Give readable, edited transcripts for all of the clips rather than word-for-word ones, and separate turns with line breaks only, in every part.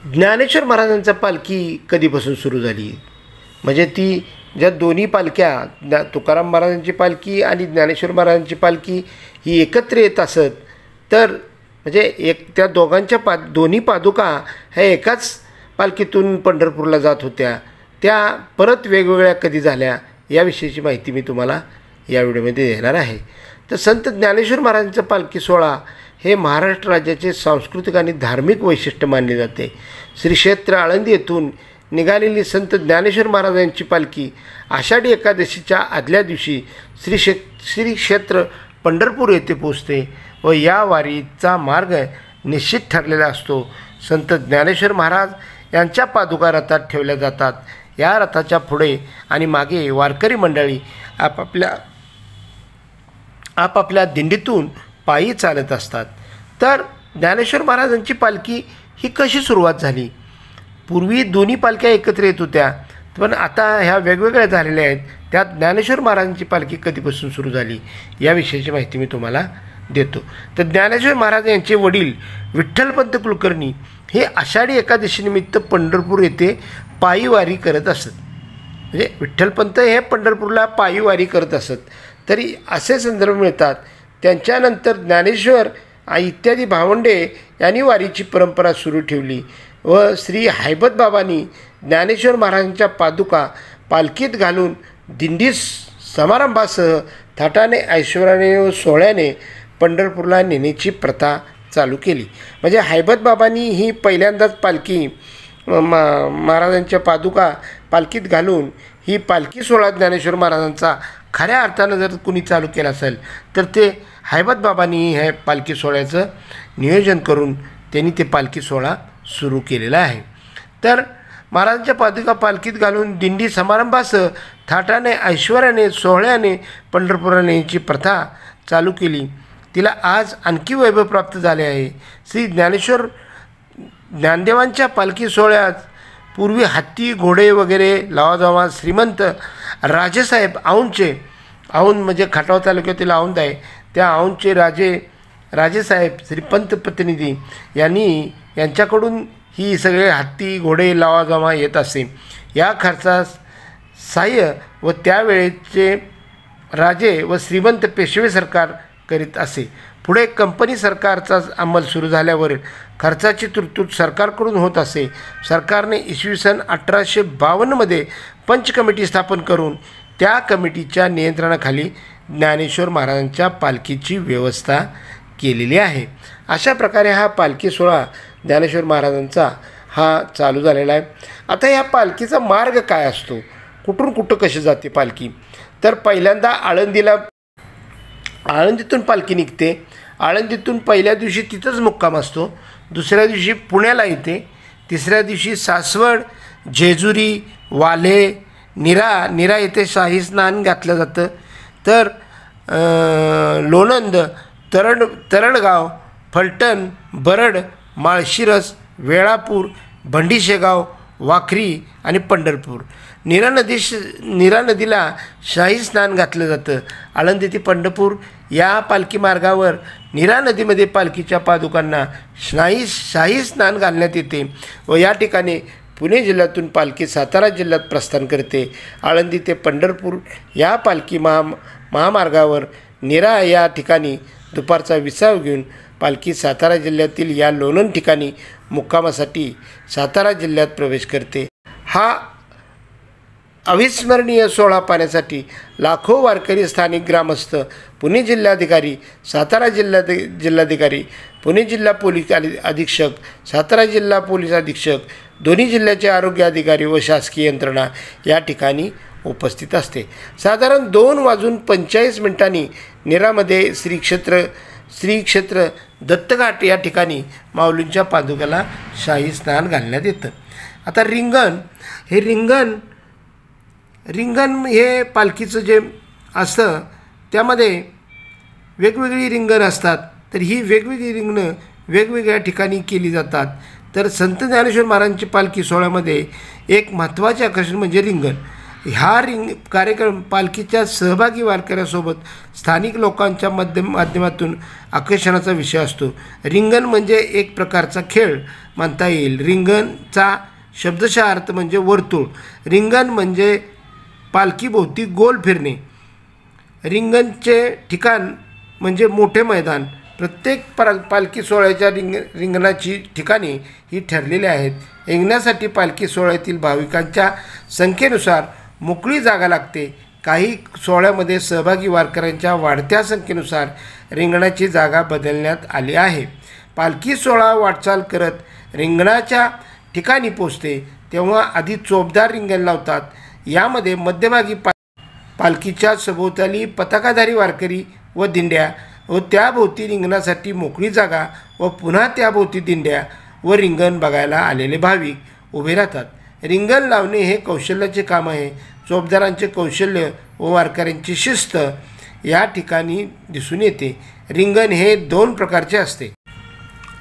ज्ञानेश्वर महाराजांचा पालखी कधीपासून सुरू झाली? म्हणजे ती ज्या दोन्ही पालख्या तुकाराम महाराजांची पालखी आणि ज्ञानेश्वर महाराजांची पालखी ही एकत्र येत असत, तर म्हणजे त्या दोघांच्या दोन्ही पादुका ह्या एकाच पालखीतून पंढरपूरला जात होत्या, त्या परत वेगवेगळ्या कधी झाल्या याविषयीची माहिती मी तुम्हाला या व्हिडिओमध्ये देणार आहे. तर संत ज्ञानेश्वर महाराजांचा पालखी सोहळा हे महाराष्ट्र राज्याचे सांस्कृतिक आणि धार्मिक वैशिष्ट्य मानले जाते. श्री क्षेत्र आळंदी येथून निघालेली संत ज्ञानेश्वर महाराजांची पालखी आषाढी एकादशीच्या आदल्या दिवशी श्री क्षेत्र पंढरपूर येथे पोचते व या वारीचा मार्ग निश्चित ठरलेला असतो. संत ज्ञानेश्वर महाराज यांच्या पादुका रथात ठेवल्या जातात. या रथाच्या पुढे आणि मागे वारकरी मंडळी आपापल्या दिंडीतून पायी चालत असतात. तर ज्ञानेश्वर महाराजांची पालखी ही कशी सुरुवात झाली? पूर्वी दोन्ही पालख्या एकत्र येत होत्या, पण आता ह्या वेगवेगळ्या झालेल्या आहेत. त्यात ज्ञानेश्वर महाराजांची पालखी कधीपासून सुरू झाली याविषयीची माहिती मी तुम्हाला देतो. तर ज्ञानेश्वर महाराज यांचे वडील विठ्ठलपंत कुलकर्णी हे आषाढी एकादशीनिमित्त पंढरपूर येथे पायीवारी करत असत. म्हणजे विठ्ठलपंत हे पंढरपूरला पायीवारी करत असत. तरी असे संदर्भ मिळतात. त्यांच्यानंतर ज्ञानेश्वर इत्यादी भावंडे यांनी वारीची परंपरा सुरू ठेवली व श्री हैबत बाबांनी ज्ञानेश्वर महाराजांच्या पादुका पालखीत घालून दिंडी समारंभासह थाटाने, ऐश्वर्याने व सोहळ्याने पंढरपूरला नेण्याची प्रथा चालू केली. म्हणजे हैबत बाबांनी ही पहिल्यांदाच पालखी महाराजांच्या पादुका पालखीत घालून ही पालखी सोहळा ज्ञानेश्वर महाराजांचा खऱ्या अर्थानं जर कुणी चालू केलं असेल तर ते हैबत बाबांनी हे पालखी सोहळ्याचं नियोजन करून त्यांनी ते पालखी सोहळा सुरू केलेला आहे. तर महाराजांच्या पादुका पालखीत घालून दिंडी समारंभासह थाटाने, ऐश्वर्याने, सोहळ्याने पंढरपूरला नेण्याची प्रथा चालू केली. तिला आज आणखी वैभव प्राप्त झाले आहे. श्री ज्ञानदेवांच्या पालखी सोहळ्यात पूर्वी हत्ती, घोडे वगैरे लावाजावा श्रीमंत राजेसाहेब औंध म्हणजे खटाव तालुक्यातील औंध आहे, त्या औंधचे राजेसाहेब श्रीपंत प्रतिनिधी यांच्याकडून ही सगळे हत्ती, घोडे लावाजावा येत असे. या खर्चास सहाय्य व त्यावेळेचे राजे व श्रीमंत पेशवे सरकार करीत असे. पुढे कंपनी सरकारचा अंमल सुरू झाल्यावर खर्चाची तरतूद सरकारकडून होत असे. सरकारने इसवी सन 1852मध्ये पंच कमिटी स्थापन करून त्या कमिटीच्या नियंत्रणाखाली ज्ञानेश्वर महाराजांच्या पालखीची व्यवस्था केलेली आहे. अशा प्रकारे हा पालखी सोहळा ज्ञानेश्वर महाराजांचा हा चालू झालेला आहे. आता या पालखीचा मार्ग काय असतो? कुठून कुठं कशी जाते पालखी? तर पहिल्यांदा आळंदीतून पालखी निघते. आळंदीतून पहिल्या दिवशी तिथंच मुक्काम असतो. दुसऱ्या दिवशी पुण्याला येते. तिसऱ्या दिवशी सासवड, जेजुरी, वाल्हे, नीरा येथे शाही स्नान घातलं जातं. तर लोणंद, तरडगाव, फलटण, बरड, माळशिरस, वेळापूर, भंडीशेगाव, वाखरी आणि पंढरपूर. नीरा नदीला शाही स्नान घातलं जातं. आळंदी ते पंढरपूर या पालखी मार्गावर नीरा नदीमध्ये पालखीच्या पादुकांना शाही स्नान घालण्यात येते व या ठिकाणी पुणे जिल्ह्यातून पालखी सातारा जिल्ह्यात प्रस्थान करते. आळंदी ते पंढरपूर या पालखी महामार्गावर नीरा या ठिकाणी दुपारचा विसाव घेऊन पालखी सातारा जिल्ह्यातील या लोणंद ठिकाणी मुक्कामासाठी सातारा जिल्ह्यात प्रवेश करते. हा अविस्मरणीय सोहळा पाहण्यासाठी लाखो वारकरी, स्थानिक ग्रामस्थ, पुणे जिल्हाधिकारी, सातारा जिल्हाधिकारी, पुणे जिल्हा पोलीस अधीक्षक, सातारा जिल्हा पोलीस अधीक्षक, दोन्ही जिल्ह्याचे आरोग्य अधिकारी व शासकीय यंत्रणा या ठिकाणी उपस्थित असते. साधारण 2:45 नीरामध्ये श्री क्षेत्र दत्तघाट या ठिकाणी माऊलींच्या पादुकाला शाही स्नान घालण्यात येतं. आता रिंगण हे पालखीचं जे असतं त्यामध्ये वेगवेगळी रिंगण असतात. तर ही वेगवेगळी रिंगणं वेगवेगळ्या ठिकाणी केली जातात. तर संत ज्ञानेश्वर महाराजांची पालखी सोहळ्यामध्ये एक महत्त्वाचे आकर्षण म्हणजे रिंगण. ह्या कार्यक्रम पालखीच्या सहभागी वारकऱ्यासोबत स्थानिक लोकांच्या माध्यमातून आकर्षणाचा विषय असतो. रिंगण म्हणजे एक प्रकारचा खेळ म्हणता येईल. रिंगणचा शब्दशः अर्थ म्हणजे वर्तुळ. रिंगण म्हणजे पालखीभोवती गोल फिरणे. रिंगणचे ठिकाण म्हणजे मोठे मैदान. प्रत्येक पालखी सोहळ्याच्या रिंगणाची ठिकाणे ही ठरलेली आहेत. रिंगणासाठी पालखी सोहळ्यातील भाविकांच्या संख्येनुसार मोकळी जागा लागते. काही सोहळ्यामध्ये सहभागी वारकऱ्यांच्या वाढत्या संख्येनुसार रिंगणाची जागा बदलण्यात आली आहे. पालखी सोहळा वाटचाल करत रिंगणाच्या ठिकाणी पोचते तेव्हा आधी चोपदार रिंगण लावतात. यामध्ये मध्यभागी पालखीच्या सभोवताली पताकाधारी वारकरी व दिंड्या व त्याभोवती रिंगणासाठी मोकळी जागा व पुन्हा त्याभोवती दिंड्या व रिंगण बघायला आलेले भाविक उभे राहतात. रिंगण लावणे हे कौशल्याचे काम आहे. चोपदारांचे कौशल्य व वारकऱ्यांची शिस्त या ठिकाणी दिसून येते. रिंगण हे 2 प्रकारचे असते.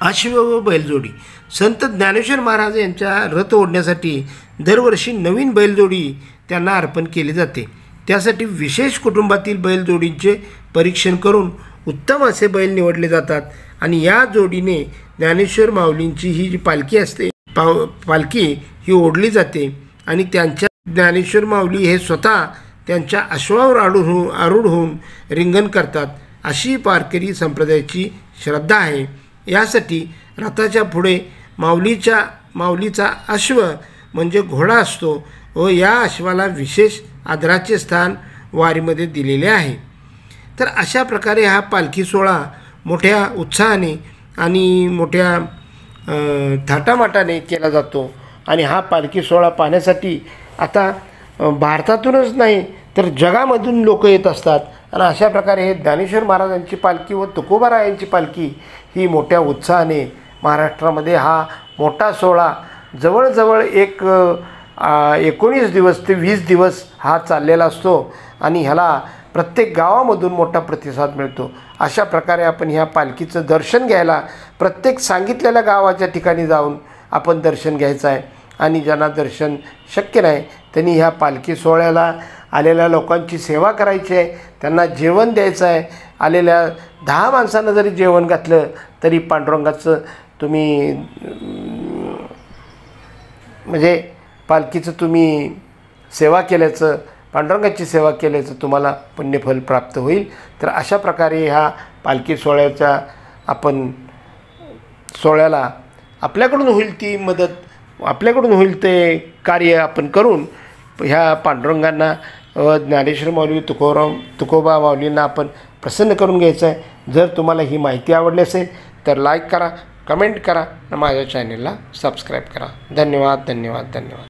अश्व व बैलजोडी. संत ज्ञानेश्वर महाराज यांच्या रथ ओढण्यासाठी दरवर्षी नवीन बैलजोडी त्यांना अर्पण केली जाते. त्यासाठी विशेष कुटुंबातील बैलजोडींचे परीक्षण करून उत्तम असे बैल निवडले जातात आणि या जोडीने ज्ञानेश्वर माऊलींची ही जी पालखी असते पालखी ही ओढली जाते आणि त्यांच्या ज्ञानेश्वर माऊली हे स्वतः त्यांच्या अश्वावर आरूढ होऊन रिंगण करतात. अशी वारकरी संप्रदायाची श्रद्धा आहे. यासाठी रथाच्या पुढे माऊलीचा अश्व म्हणजे घोडा असतो व या अश्वाला विशेष आदराचे स्थान वारीमध्ये दिलेले आहे. तर अशा प्रकारे हा पालखी सोहळा मोठ्या उत्साहाने आणि मोठ्या थाटामाटाने केला जातो. आणि हा पालखी सोहळा पाहण्यासाठी आता भारतातूनच नाही तर जगामधून लोक येत असतात. आणि अशा प्रकारे हे ज्ञानेश्वर महाराजांची पालखी व तुकोबारायांची पालखी ही मोठ्या उत्साहाने महाराष्ट्रामध्ये हा मोठा सोहळा जवळजवळ 19 दिवस ते 20 दिवस हा चाललेला असतो आणि ह्याला प्रत्येक गावामधून मोठा प्रतिसाद मिळतो. अशा प्रकारे आपण ह्या पालखीचं दर्शन घ्यायला प्रत्येक सांगितलेल्या गावाच्या ठिकाणी जाऊन आपण दर्शन घ्यायचं आहे. आणि ज्यांना दर्शन शक्य नाही त्यांनी ह्या पालखी सोहळ्याला आलेल्या लोकांची सेवा करायची आहे. त्यांना जेवण द्यायचं आहे. आलेल्या 10 माणसांना जरी जेवण घातलं तरी पांडुरंगाचं तुम्ही म्हणजे पालखीचं तुम्ही सेवा केल्याचं पांडुरंगाची सेवा केल्याचं तुम्हाला पुण्यफल प्राप्त होईल. तर अशा प्रकारे ह्या पालखी सोहळ्याचा आपण सोहळ्याला आपल्याकडून होईल ती मदत आपल्याकडून होईल ते कार्य आपण करून ह्या पांडुरंगांना व ज्ञानेश्वर माऊली तुकोबा माऊलींना आपण प्रसन्न करून घ्यायचं आहे. जर तुम्हाला ही माहिती आवडली असेल तर लाईक करा, कमेंट करा आणि माझ्या चॅनलला सबस्क्राईब करा. धन्यवाद.